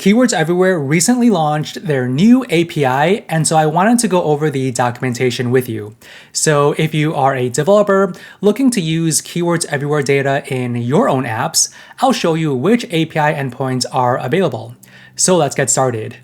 Keywords Everywhere recently launched their new API, and so I wanted to go over the documentation with you. So if you are a developer looking to use Keywords Everywhere data in your own apps, I'll show you which API endpoints are available. So let's get started.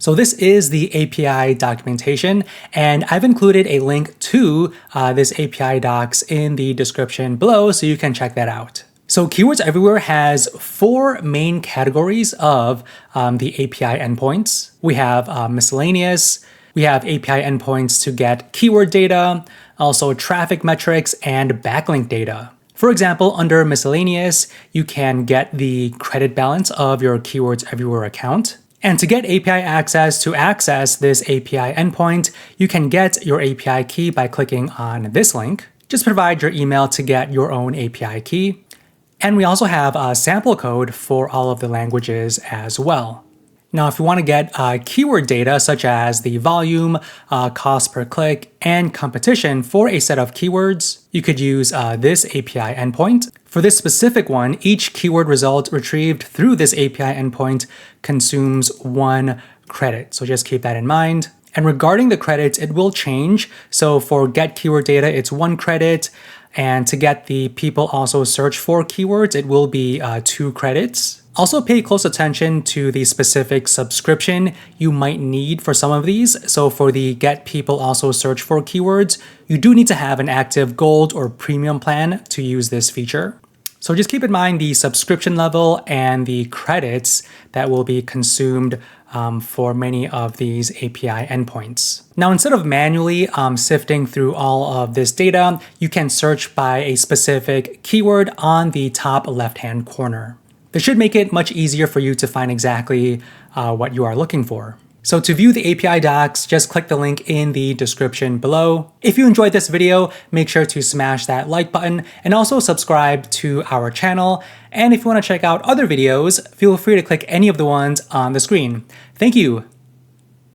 So this is the API documentation, and I've included a link to this API docs in the description below so you can check that out. So Keywords Everywhere has four main categories of the API endpoints. We have miscellaneous, we have API endpoints to get keyword data, also traffic metrics, and backlink data. For example, under miscellaneous, you can get the credit balance of your Keywords Everywhere account. And to get API access to access this API endpoint, you can get your API key by clicking on this link. Just provide your email to get your own API key. And we also have a sample code for all of the languages as well. Now, if you want to get keyword data such as the volume, cost per click, and competition for a set of keywords, you could use this API endpoint. For this specific one, each keyword result retrieved through this API endpoint consumes 1 credit. So just keep that in mind. And regarding the credits, it will change. So for get keyword data, it's 1 credit. And to get the people also search for keywords, it will be 2 credits. Also pay close attention to the specific subscription you might need for some of these. So for the get people also search for keywords, you do need to have an active gold or premium plan to use this feature. So just keep in mind the subscription level and the credits that will be consumed for many of these API endpoints. Now, instead of manually sifting through all of this data, you can search by a specific keyword on the top left-hand corner. This should make it much easier for you to find exactly what you are looking for. So to view the API docs, just click the link in the description below. If you enjoyed this video, make sure to smash that like button and also subscribe to our channel. And if you want to check out other videos, feel free to click any of the ones on the screen. Thank you.